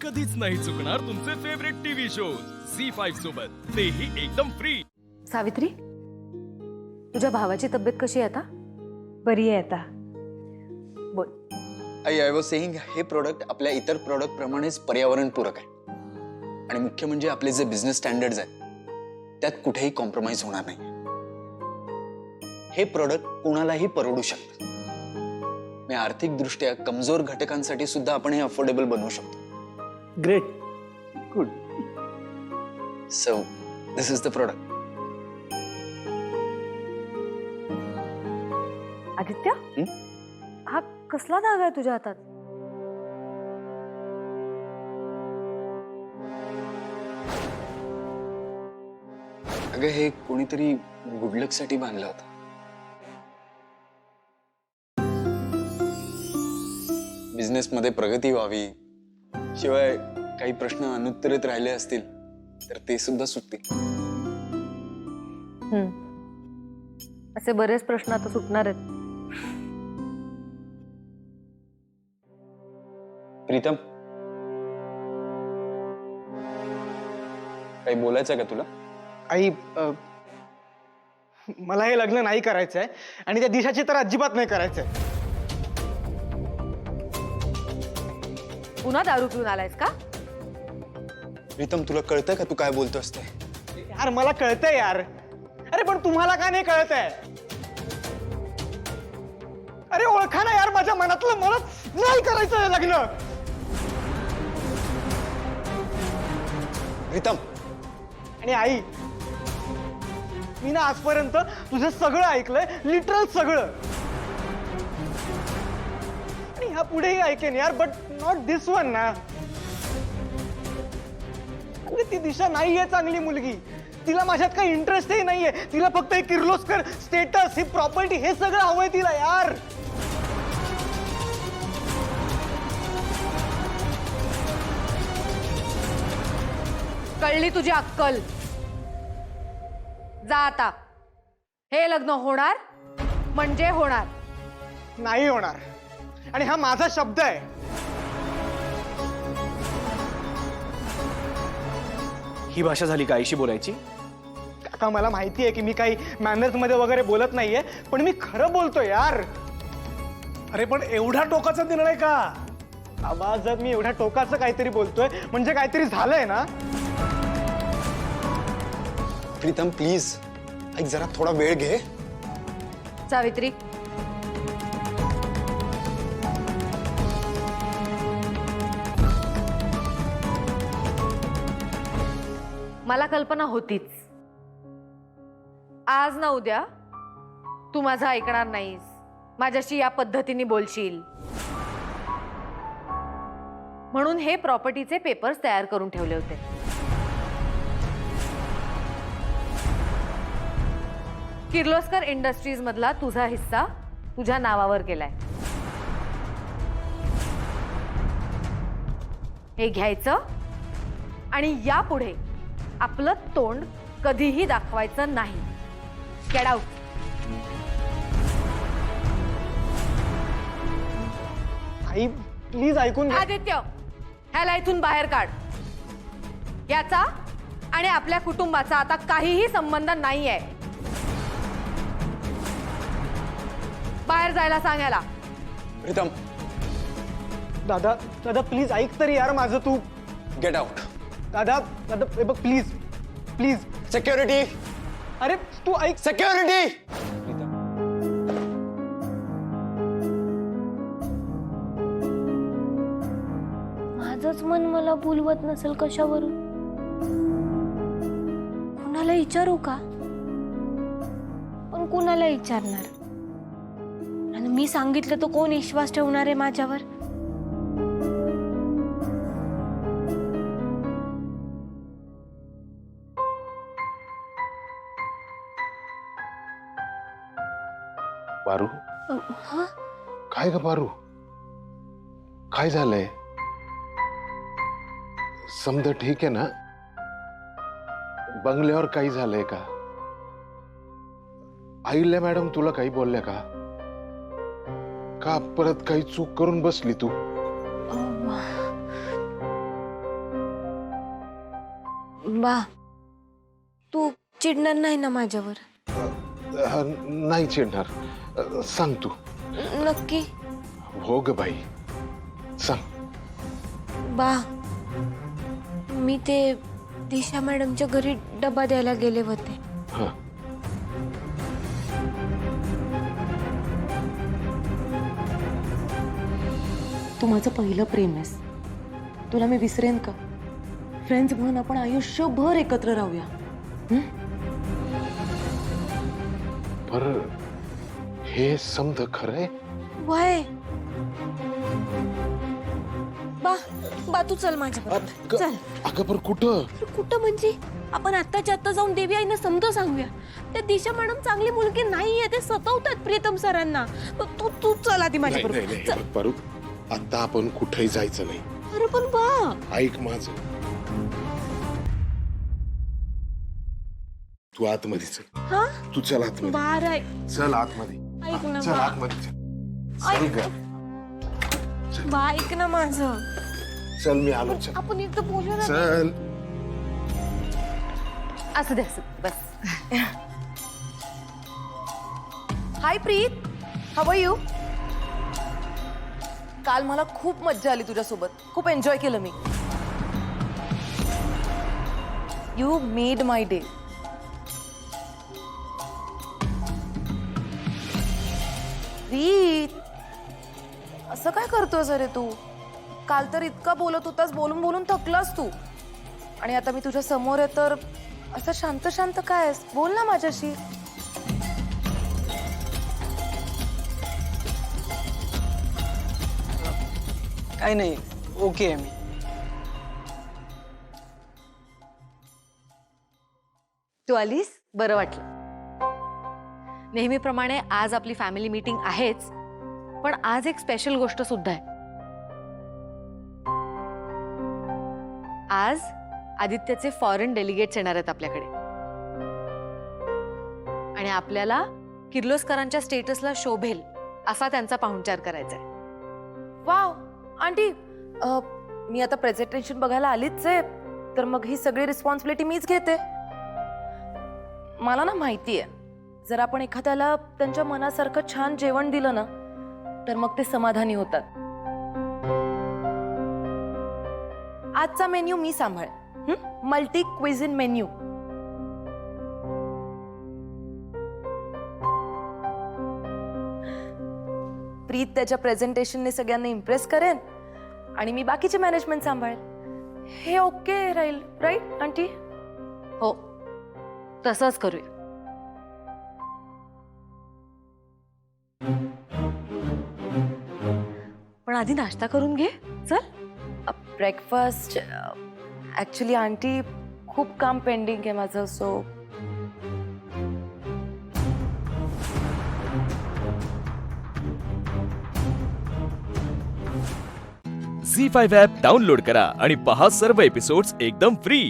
कधीच नाही चुकणार तुमचे फेवरेट टीव्ही शोज झी5 सोबत, तेही एकदम फ्री। सावित्री, तुझ्या भावाची तब्येत कशी आहे आता? बरी आहे आता। बोल। आय वॉज सेइंग, हे प्रोडक्ट आपल्या इतर प्रोडक्ट प्रमाणेच पर्यावरणपूरक आहे आणि मुख्य म्हणजे आपले जे बिझनेस स्टँडर्ड्स आहेत त्यात कुठेही कॉम्प्रोमाइज होणार नाही। हे प्रोडक्ट कोणालाही परवडू शकतं। मी आर्थिक दृष्ट्या कमजोर घटकांसाठी सुद्धा आपण हे अफोर्डेबल बनवू शकतो। Great, good. So this is the product. Aditya, हा कसला धागा आहे तुझ्या हातात? अगं हे कोणीतरी गुडलक साठी बांधलं होतं। बिझनेस मध्ये प्रगती व्हावी, शिवाय काही प्रश्न अनुत्तरित राहिले असतील तर ते सुद्धा सुटतील। असे बरेच प्रश्न आता सुटणार आहेत। प्रीतम, काही बोलायचं का तुला? आई, मला हे लग्न नाही करायचंय आणि त्या दिशाची तर अजिबात नाही करायचंय। पुन्हा दारू पिऊन आलायस का? प्रीतम, तुला कळतंय का तू काय बोलतोस ते? यार मला कळतंय यार। अरे पण तुम्हाला का नाही कळतंय? अरे ओळखा ना यार माझ्या मनातलं, मला नाही करायचं हे लग्न। प्रीतम आणि आई, मी ना आजपर्यंत तुझं सगळं ऐकलंय, लिटरल सगळं, आणि ह्या पुढेही ऐकेन यार, बट नॉट दिस वन ना। अरे ती दिशा नाहीये चांगली मुलगी, तिला माझ्यात काही इंटरेस्टही नाहीये। तिला फक्त एक किर्लोस्कर स्टेटस, ही प्रॉपर्टी, हे सगळं हवंय तिला यार। कळली तुझी अक्कल? जा आता। हे लग्न होणार म्हणजे होणार। नाही होणार, आणि हा माझा शब्द आहे। ही भाषा झाली का आईशी बोलायची? काका, मला माहिती आहे की मी काही मॅनर्स मध्ये वगैरे बोलत नाहीये, पण मी खरं बोलतो यार। अरे पण एवढा टोकाचा निर्णय का? आवाज, जर मी एवढ्या टोकाचं काहीतरी बोलतोय म्हणजे काहीतरी झालंय ना। प्रीतम प्लीज ऐक, जरा थोडा वेळ घे। सावित्री, मला कल्पना होतीच आज ना उद्या तू माझं ऐकणार नाहीस, माझ्याशी या पद्धतीने बोलशील, म्हणून हे प्रॉपर्टीचे पेपर्स तयार करून ठेवले होते। किर्लोस्कर इंडस्ट्रीज मधला तुझा हिस्सा तुझ्या नावावर केलाय। हे घ्यायचं आणि यापुढे आपलं तोंड कधीही दाखवायचं नाही। Get out. आई प्लीज ऐकून घ्या। आदित्य, ह्याला इथून बाहेर काढ। याचा आणि आपल्या कुटुंबाचा आता काहीही संबंध नाहीये। बाहेर जायला सांग याला। प्रीतम, दादा, दादा प्लीज ऐक तरी यार माझं तू। Get out. दादा, दादा हे बघ प्लीज, प्लीज। सिक्युरिटी, अरे तू ऐक। सिक्युरिटी। माझंच मन मला बोलवत नसेल कशावरून? कुणाला विचारू का? पण कुणाला विचारणार? आणि मी सांगितलं तर कोण विश्वास ठेवणार आहे माझ्यावर? पारू, हा? काय ग पारू, काय झालंय? समजा ठीक आहे ना? बंगल्यावर काही झालंय का? आईला मॅडम तुला काही बोलल्या का? का परत काही चूक करून बसली तू? बा तू चिडणार नाही ना माझ्यावर? नाही चिडणार. सांग तू. नक्की? हो ग बाई, सांग. बा मी ते दिशा मॅडमच्या घरी डबा द्यायला गेले होते. हा. तू माझं पहिलं प्रेम आहेस. तुला मी विसरेन का? फ्रेंड्स म्हणून आपण आयुष्यभर एकत्र राहूया. पर हे समज खरंय? वय बा तू चल माझ्याबरोबर. चल. अगं पण कुठं? कुठं म्हणजे? आपण आत्ताच्या आत्ता जाऊन देवी आईना समजून सांगूया. त्या दिशा मॅडम चांगली मुलगी नाहीये, ते सतवतात प्रीतम सरांना. तू तू चल आधी माझ्याबरोबर. चल. पारू, आता आपण कुठेही जायचं नाही. अरे पण बा ऐक माझं. तू आतमध्ये चल. हा तू चल आतमध्ये. बार आहे. चल आतमध्ये. ऐक ना चल बा. आतमध्ये चल. चल ग. बा ऐक ना माझं. चल मी आलो. चल आपण एकदा बोलूया ना. चल. असू दे बस. Hi Preet, how are you? काल मला खूप मज्जा आली तुझ्यासोबत. खूप एन्जॉय केलं मी. You made my day. Preet, असं काय करतोस रे तू? काल तर इतका बोलत होतास, बोलून बोलून थकलास तू. आणि आता मी तुझ्या समोर आहे तर असं शांत शांत काय आहेस? बोल ना माझ्याशी. काही नाही, ओके आहे मी. तू आलीस, बरं वाटलं. नेहमीप्रमाणे आज आपली फॅमिली मीटिंग आहेच, पण आज एक स्पेशल गोष्ट सुद्धा आहे. आज आदित्यचे फॉरेन डेलिगेट्स येणार आहेत आपल्याकडे आणि आपल्याला किर्लोस्करांच्या स्टेटसला शोभेल असा त्यांचा पाहुणचार करायचा आहे. वाव आंटी, मी आता प्रेझेंटेशन बघायला आलीच आहे, तर मग ही सगळी रिस्पॉन्सिबिलिटी मीच घेते. मला ना माहिती आहे, जर आपण एखाद्याला त्यांच्या मनासारखं छान जेवण दिलं ना तर मग ते समाधानी होतात. आजचा मेन्यू मी सांभाळ. Multi cuisine menu. प्रीत त्याच्या प्रेझेंटेशनने सगळ्यांना इम्प्रेस करेन आणि मी बाकीचे मॅनेजमेंट सांभाळेल. हे ओके राहील, राईट आंटी? हो, तसंच करूया. पण आधी नाश्ता करून घे. चल. ब्रेकफास्ट ऍक्च्युली आंटी खूप काम पेंडिंग आहे माझं, सो झी5 ॲप डाउनलोड करा आणि पहा सर्व एपिसोड्स एकदम फ्री.